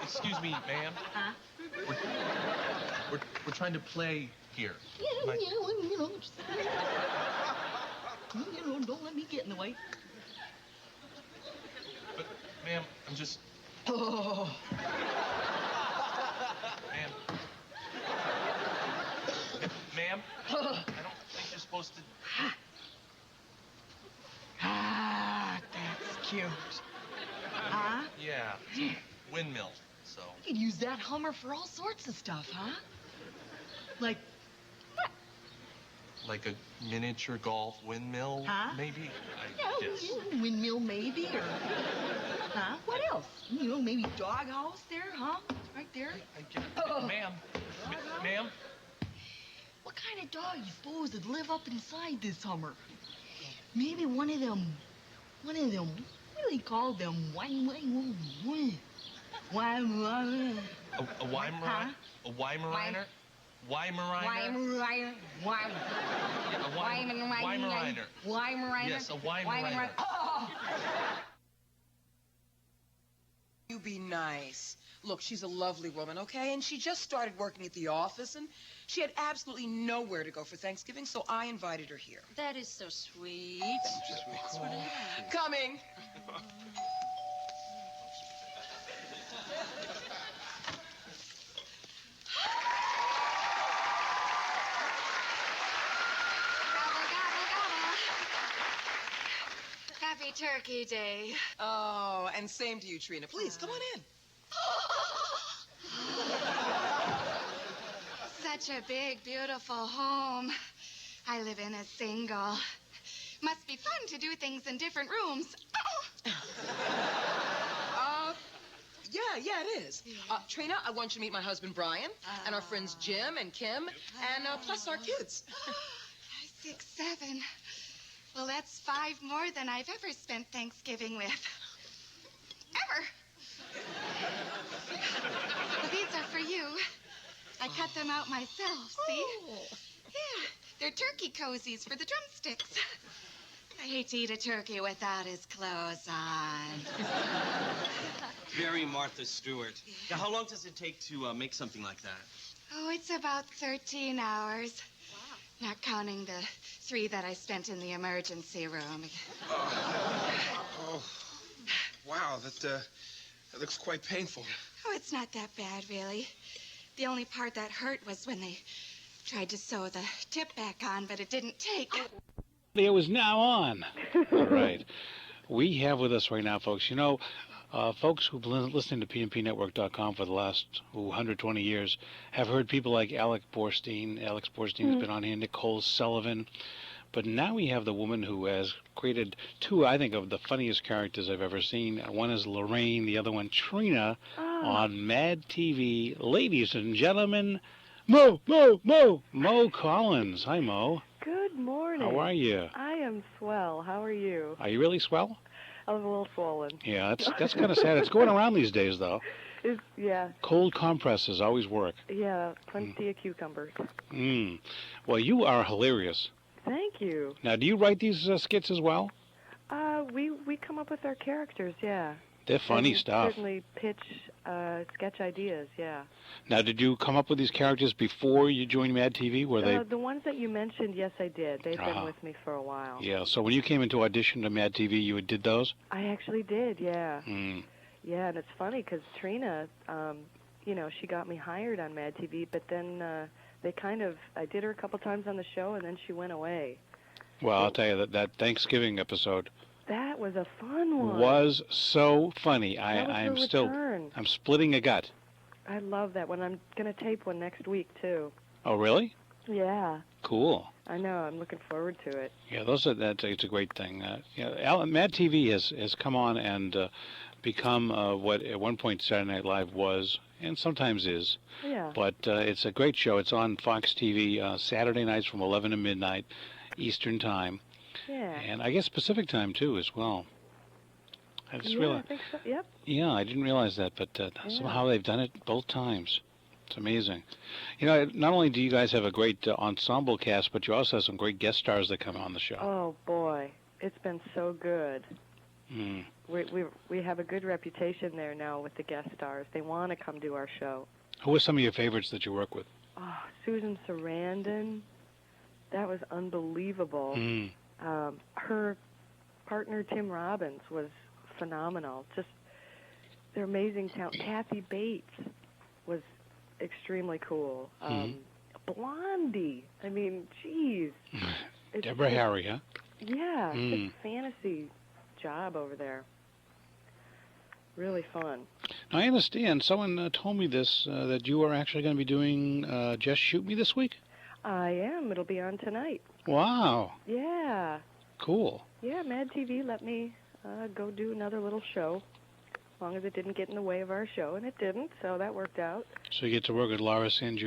Excuse me, ma'am. Huh? We're trying to play here. Don't let me get in the way. But, ma'am, I'm just... Oh. Ma'am. Ma'am, I don't think you're supposed to... That's cute. Huh? Yeah, it's a windmill, so... You could use that Hummer for all sorts of stuff, huh? Like what? Like a miniature golf windmill, Huh? maybe? Yeah, I guess. windmill maybe, or... Huh? What else? Maybe doghouse there, huh? Right there. I get it. Ma'am. Ma'am? What kind of dog you suppose would live up inside this Hummer? Maybe one of them, what do they call them? A Weimaraner? A Weimaraner? Weimaraner? Weimaraner. Weimaraner. Yes, a Weimaraner. Oh! You be nice. Look, she's a lovely woman, okay? And she just started working at the office, and she had absolutely nowhere to go for Thanksgiving, so I invited her here. That is so sweet. Coming. Happy Turkey Day. Oh, and same to you, Trina. Please, come on in. Such a big, beautiful home. I live in a single. Must be fun to do things in different rooms. Yeah, it is. Trina, I want you to meet my husband, Brian, and our friends Jim and Kim, and plus our kids. 6, 7. Well, that's 5 more than I've ever spent Thanksgiving with. Ever. Well, these are for you. I cut them out myself, see? Yeah, they're turkey cozies for the drumsticks. I hate to eat a turkey without his clothes on. Very Martha Stewart. Now, how long does it take to make something like that? Oh, it's about 13 hours. Wow. Not counting the 3 that I spent in the emergency room. Wow, that looks quite painful. Oh, it's not that bad, really. The only part that hurt was when they tried to sew the tip back on, but it didn't take. It was now on. All right. We have with us right now, folks, folks who've been listening to PNPNetwork.com for the last 120 years have heard people like Alex Borstein. Alex Borstein's been on here, Nicole Sullivan. But now we have the woman who has created 2, I think, of the funniest characters I've ever seen. One is Lorraine, the other one, Trina, on Mad TV. Ladies and gentlemen, Mo Collins. Hi, Mo. Good morning. How are you? I am swell. How are you? Are you really swell? I'm a little swollen. Yeah, that's kind of sad. It's going around these days, though. Yeah. Cold compresses always work. Yeah, plenty of cucumbers. Well, you are hilarious. Thank you. Now, do you write these skits as well? We come up with our characters, yeah. They're funny and stuff. Certainly pitch sketch ideas, yeah. Now, did you come up with these characters before you joined Mad TV? Were they? The ones that you mentioned, yes, I did. They've been with me for a while. Yeah. So when you came into audition to Mad TV, you did those? I actually did, yeah. Mm. Yeah, and it's funny because Trina, she got me hired on Mad TV, but then I did her a couple times on the show, and then she went away. Well, I'll tell you that Thanksgiving episode. That was a fun one. Was so funny. I'm splitting a gut. I love that one. I'm going to tape one next week, too. Oh, really? Yeah. Cool. I know. I'm looking forward to it. Yeah, it's a great thing. Mad TV has come on and become what at one point Saturday Night Live was, and sometimes is. Yeah. But it's a great show. It's on Fox TV Saturday nights from 11 to midnight Eastern Time. Yeah. And I guess Pacific Time, too, as well. I just realized. I think so. Yep. Yeah, I didn't realize that, but somehow they've done it both times. It's amazing. Not only do you guys have a great ensemble cast, but you also have some great guest stars that come on the show. Oh, boy. It's been so good. Mm. We have a good reputation there now with the guest stars. They want to come do our show. Who are some of your favorites that you work with? Oh, Susan Sarandon, that was unbelievable. Mm. Her partner Tim Robbins was phenomenal. Just they're amazing talent. Kathy Bates was extremely cool. Blondie, I mean, geez. Deborah Harry, huh? Yeah, it's a fantasy job over there. Really fun. Now, I understand. Someone told me this, that you are actually going to be doing Just Shoot Me this week? I am. It'll be on tonight. Wow. Yeah. Cool. Yeah, Mad TV let me go do another little show, as long as it didn't get in the way of our show, and it didn't, so that worked out. So you get to work with Laura San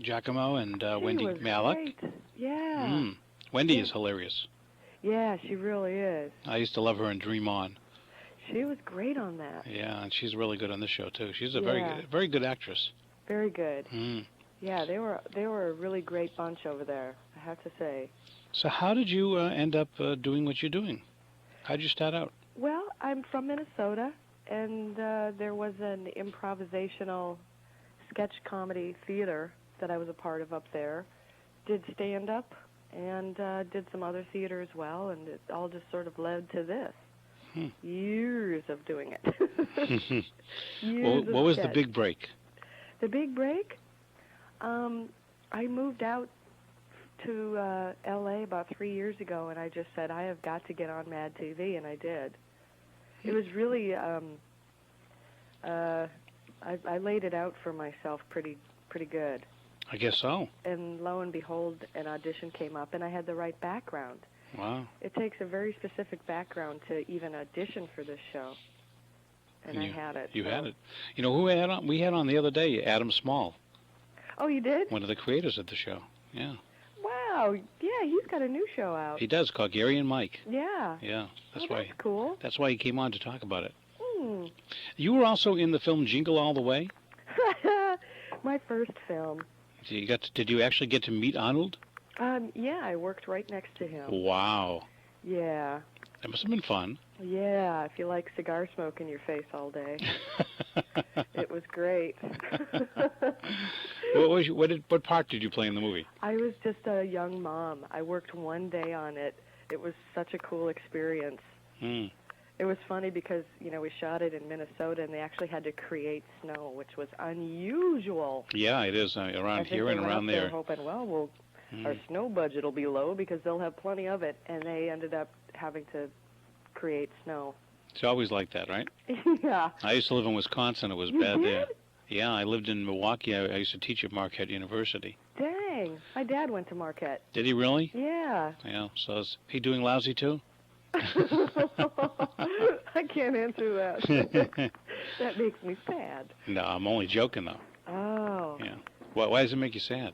Giacomo and She Wendy was Malick. great. Yeah. Mm. Wendy is hilarious. Yeah, she really is. I used to love her in Dream On. She was great on that. Yeah, and she's really good on this show too. She's a Yeah. very good actress. Very good. Mm. Yeah, they were a really great bunch over there, I have to say. So how did you end up doing what you're doing? How did you start out? Well, I'm from Minnesota, and there was an improvisational sketch comedy theater that I was a part of up there. Did stand-up and did some other theater as well, and it all just sort of led to this. Years of doing it. Years What of was the sketch. big break? The big break? I moved out to L.A. about 3 years ago, and I just said, I have got to get on Mad TV, and I did. It was really, I laid it out for myself pretty good. I guess so. And lo and behold, an audition came up, and I had the right background. Wow. It takes a very specific background to even audition for this show. And I had it. You so. had it. You know who we had on? We had on the other day Adam Small, Oh, you did? one of the creators of the show. Yeah. Wow. Yeah, he's got a new show out. He does, called Gary and Mike. Yeah. Yeah. That's Oh, why. that's cool. That's why he came on to talk about it. Hmm. You were also in the film Jingle All the Way. My first film. Did you actually get to meet Arnold? Yeah, I worked right next to him. Wow. Yeah. That must have been fun. Yeah, if you like cigar smoke in your face all day. It was great. What part did you play in the movie? I was just a young mom. I worked one day on it. It was such a cool experience. Hmm. It was funny because, we shot it in Minnesota, and they actually had to create snow, which was unusual. Yeah, it is I around think here they and went around up there there. hoping, well, our snow budget will be low because they'll have plenty of it, and they ended up having to create snow. It's always like that, right? Yeah. I used to live in Wisconsin. It was You bad did? there. Yeah, I lived in Milwaukee. I used to teach at Marquette University. Dang. My dad went to Marquette. Did he really? Yeah. Yeah. So is he doing lousy too? I can't answer that. That makes me sad. No, I'm only joking though. Oh. Yeah. Why does it make you sad?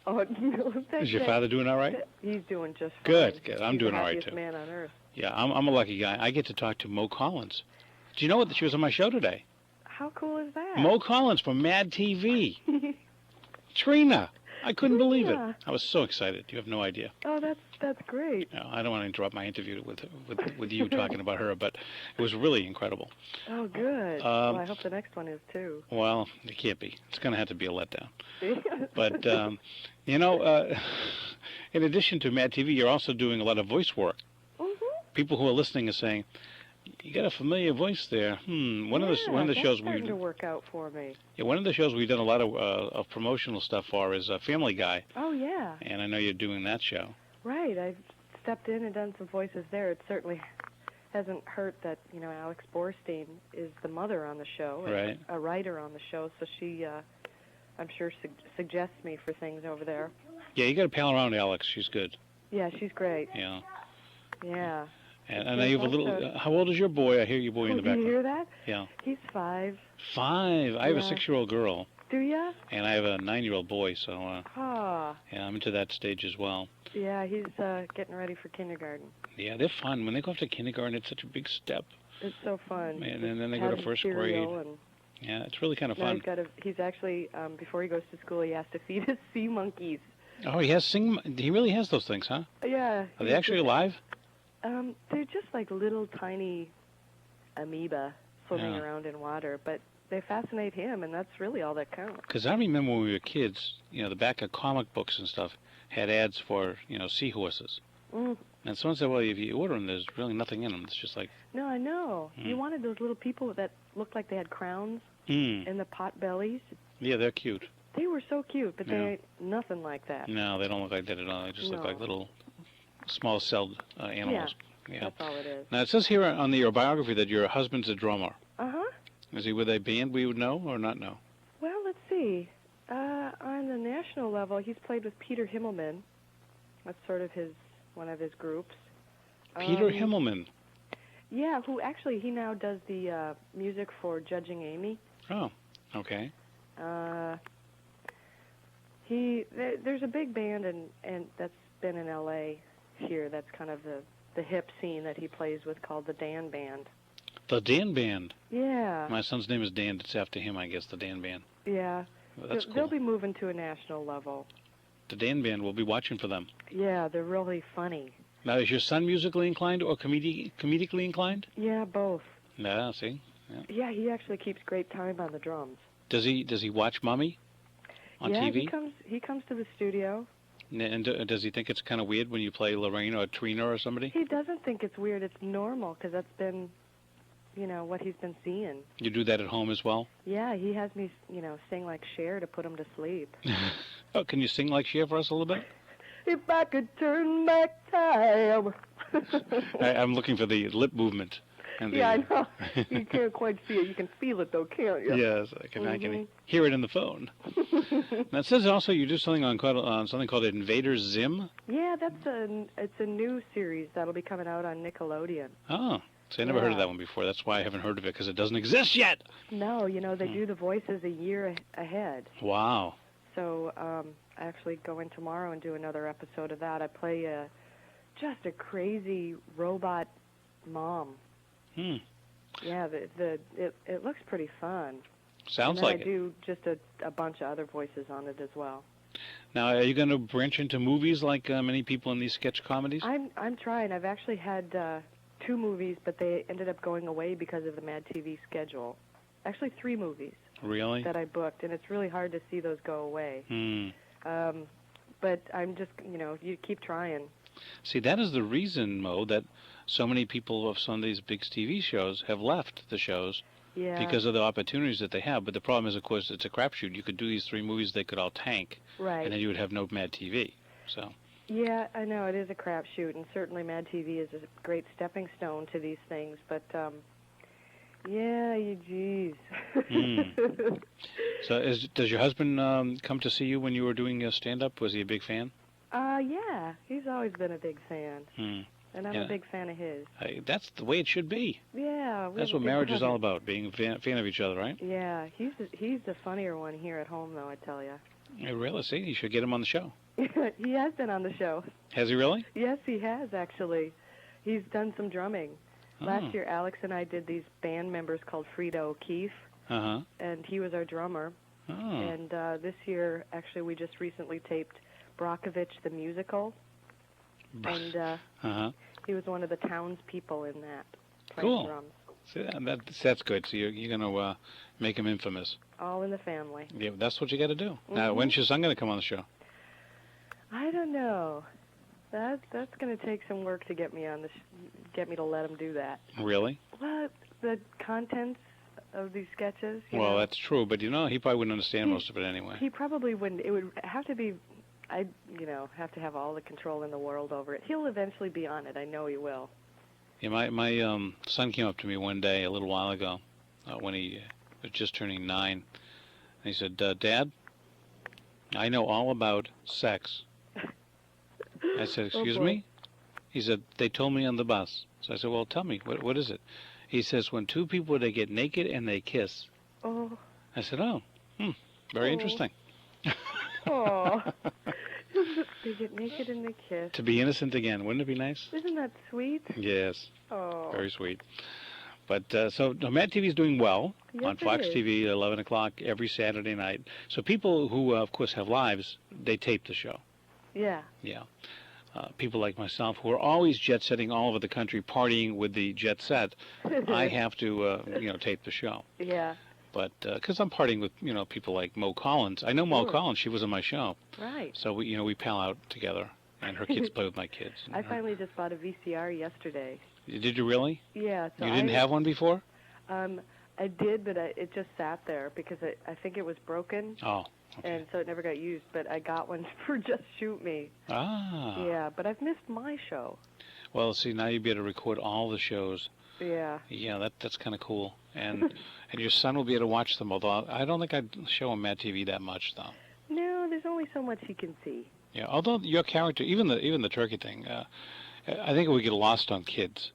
Oh, no. Is your father doing all right? He's doing just fine. Good, good. I'm He's doing the all right, happiest too. man on earth. Yeah, I'm a lucky guy. I get to talk to Mo Collins. Do you know that she was on my show today? How cool is that? Mo Collins from Mad TV. Trina. I couldn't believe it. Yeah. I was so excited. You have no idea. Oh, that's great. No, I don't want to interrupt my interview with you talking about her, but it was really incredible. Oh, good. Well, I hope the next one is too. Well, it can't be. It's going to have to be a letdown. But, in addition to Mad TV, you're also doing a lot of voice work. People who are listening are saying, you got a familiar voice there. One of the shows starting to work out for me. Yeah, one of the shows we've done a lot of promotional stuff for is Family Guy, Oh, yeah. and I know you're doing that show. Right. I've stepped in and done some voices there. It certainly hasn't hurt that, Alex Borstein is the mother on the show. and Right. A writer on the show, so she, I'm sure, suggests me for things over there. Yeah, you got to pal around Alex. She's good. Yeah, she's great. Yeah. Yeah. And I know you have a little. How old is your boy? I hear your boy in the Do you background. hear that? Yeah. He's 5. 5. I have a Yeah. 6-year-old girl, Do ya? and I have a 9-year-old boy. So Ah. yeah, I'm into that stage as well. Yeah, he's getting ready for kindergarten. Yeah, they're fun. When they go off to kindergarten, it's such a big step. It's so fun. And then they Had go to his first cereal grade. And Yeah, it's really kind of now fun. he's actually, before he goes to school, he has to feed his sea monkeys. Oh, he really has those things, huh? Yeah. Are they actually alive? They're just like little tiny amoeba swimming Yeah. around in water, but they fascinate him, and that's really all that counts. Because I remember when we were kids, the back of comic books and stuff had ads for, seahorses. Mm. And someone said, well, if you order them, there's really nothing in them. It's just like, No, I know. You Mm. wanted those little people that looked like they had crowns mm. in the pot bellies. Yeah, they're cute. They were so cute, but Yeah. they ain't nothing like that. No, they don't look like that at all. They just look No. like little small-celled animals. Yeah. That's all it is. Now, it says here on your biography that your husband's a drummer. Uh-huh. Is he with a band we would know or not know? Well, let's see. On the national level, he's played with Peter Himmelman. That's sort of one of his groups. Peter Himmelman. Yeah, who actually, he now does the music for Judging Amy. Oh, okay. There's a big band and that's been in L.A. here. That's kind of the hip scene that he plays with, called the Dan Band. The Dan Band. Yeah. My son's name is Dan. It's after him, I guess, the Dan Band. Yeah. Well, that's They'll cool. be moving to a national level. The Dan Band, we'll be watching for them. Yeah, they're really funny. Now, is your son musically inclined or comedically inclined? Yeah, both. Yeah, see? Yeah, he actually keeps great time on the drums. Does he watch Mummy on yeah, TV? he comes to the studio. And does he think it's kind of weird when you play Lorraine or Trina or somebody? He doesn't think it's weird. It's normal because that's been, what he's been seeing. You do that at home as well? Yeah, he has me, sing like Cher to put him to sleep. Oh, can you sing like Cher for us a little bit? If I could turn back time. I'm looking for the lip movement. And Yeah, I know. You can't quite see it. You can feel it, though, can't you? Yes, I can Mhm. hear it in the phone. Now, it says also you do something on something called Invader Zim. Yeah, it's a new series that'll be coming out on Nickelodeon. Oh, so I never heard of Yeah. that one before. That's why I haven't heard of it, because it doesn't exist yet. No, they do the voices a year ahead. Wow. So I actually go in tomorrow and do another episode of that. I play just a crazy robot mom. Hmm. Yeah, it looks pretty fun. Sounds and then like I do just a bunch of other voices on it as well. Now, are you going to branch into movies like many people in these sketch comedies? I'm trying. I've actually had 2 movies, but they ended up going away because of the Mad TV schedule. Actually, 3 movies Really? that I booked, and it's really hard to see those go away. Hmm. But I'm just, you keep trying. See, that is the reason, Mo, that so many people of some of these big TV shows have left the shows Yeah. because of the opportunities that they have. But the problem is, of course, it's a crapshoot. You could do these 3 movies, they could all tank, Right. and then you would have no Mad TV. So, Yeah, I know it is a crapshoot, and certainly Mad TV is a great stepping stone to these things. But yeah, geez. so does your husband come to see you when you were doing stand-up? Was he a big fan? Yeah, he's always been a big fan, Hmm. and I'm Yeah. a big fan of his. That's the way it should be. Yeah, we That's have a what big marriage is all brother. about, being a fan of each other, right? Yeah, he's the funnier one here at home, though. I tell you, Yeah, really? See, you should get him on the show. he has been on the show. Has he really? Yes, he has actually. He's done some drumming. Oh. Last year, Alex and I did these band members called Frida O'Keefe, Uh-huh. and he was our drummer. Oh. And this year, actually, we just recently taped Brockovich the musical, and Uh-huh. he was one of the townspeople in that, playing Cool. drums. See, that's good. So you're going to make him infamous. All in the family. Yeah, that's what you got to do. Now, Mhm. when's your son going to come on the show? I don't know. That's going to take some work to get me on get me to let him do that. Really? Well, the contents of these sketches. you Well, know, that's true, but he probably wouldn't understand He- most of it anyway. He probably wouldn't. It would have to be. I have to have all the control in the world over it. He'll eventually be on it. I know he will. Yeah, my son came up to me one day a little while ago when he was just turning 9. And he said, Dad, I know all about sex. I said, excuse boy. me? He said, they told me on the bus. So I said, well, tell me, what is it? He says, when 2 people, they get naked and they kiss. Oh. I said, very Oh. interesting. Oh. They get naked and they kiss. To be innocent again, wouldn't it be nice? Isn't that sweet? Yes, Oh. very sweet. But so Mad TV is doing well Yes, on it Fox is. TV at 11 o'clock every Saturday night. So people who, of course, have lives, they tape the show. Yeah. Yeah. people like myself who are always jet setting all over the country, partying with the jet set, I have to, tape the show. Yeah. But because I'm partying with, people like Mo Collins. I know Mo Sure. Collins. She was on my show. Right. So we pal out together, and her kids play with my kids. And I finally just bought a VCR yesterday. Did you really? Yeah. So You didn't have one before? I did, but it just sat there because I think it was broken. Oh. Okay. And so it never got used, but I got one for Just Shoot Me. Ah. Yeah, but I've missed my show. Well, see, now you'll be able to record all the shows. Yeah. Yeah, that's kind of cool. And and your son will be able to watch them, although I don't think I'd show him Mad TV that much, though. No, there's only so much he can see. Yeah, although your character, even the turkey thing, I think it would get lost on kids.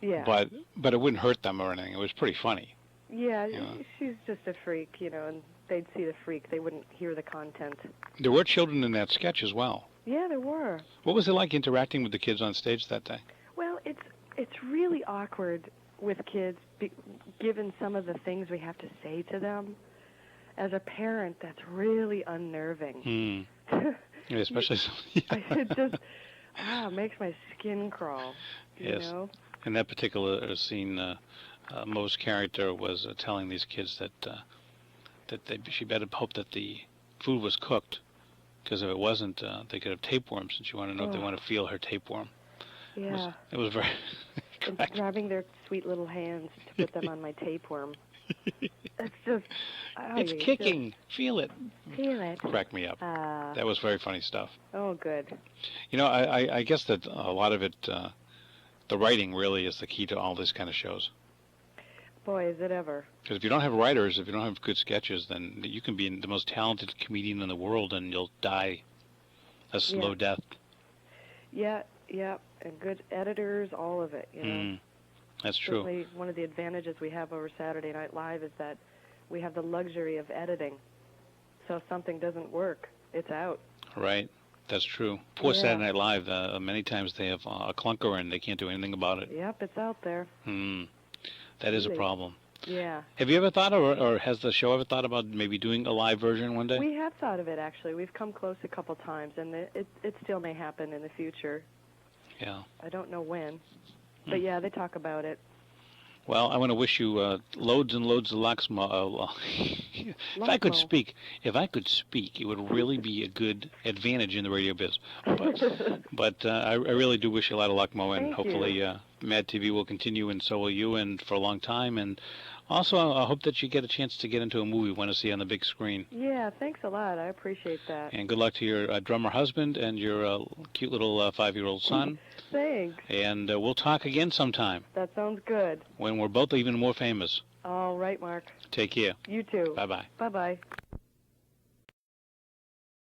Yeah. But it wouldn't hurt them or anything. It was pretty funny. Yeah, Yeah. she's just a freak, and they'd see the freak. They wouldn't hear the content. There were children in that sketch as well. Yeah, there were. What was it like interacting with the kids on stage that day? Well, it's really awkward with kids, given some of the things we have to say to them. As a parent, that's really unnerving. Yeah, especially It just makes my skin crawl. Yes. You know? In that particular scene, Mo's character was telling these kids that she better hope that the food was cooked, because if it wasn't, they could have tapeworms, and she wanted to know if they want to feel her tapeworm. Yeah. It was very. And grabbing their sweet little hands to put them on my tapeworm. It's just. It's kicking. Feel it. Feel it. Cracked me up. That was very funny stuff. Oh, good. I guess that a lot of it, the writing really is the key to all this kind of shows. Boy, is it ever. Because if you don't have writers, if you don't have good sketches, then you can be the most talented comedian in the world and you'll die a slow death. Yeah, and good editors, all of it, That's true. Certainly one of the advantages we have over Saturday Night Live is that we have the luxury of editing. So if something doesn't work, it's out. Right. That's true. Poor Saturday Night Live, many times they have a clunker and they can't do anything about it. Yep, it's out there. That is a problem. Yeah. Have you ever thought, or has the show ever thought about maybe doing a live version one day? We have thought of it, actually. We've come close a couple times, and it still may happen in the future. Yeah. I don't know when. But yeah, they talk about it. Well, I want to wish you loads and loads of luck. If I could speak, it would really be a good advantage in the radio biz. But I really do wish you a lot of luck, Mo, and hopefully Mad TV will continue, and so will you, and for a long time. And also, I hope that you get a chance to get into a movie we want to see on the big screen. Yeah, thanks a lot. I appreciate that. And good luck to your drummer husband and your cute little 5-year-old son. Thanks. And we'll talk again sometime. That sounds good. When we're both even more famous. All right, Mark. Take care. You too. Bye-bye. Bye-bye.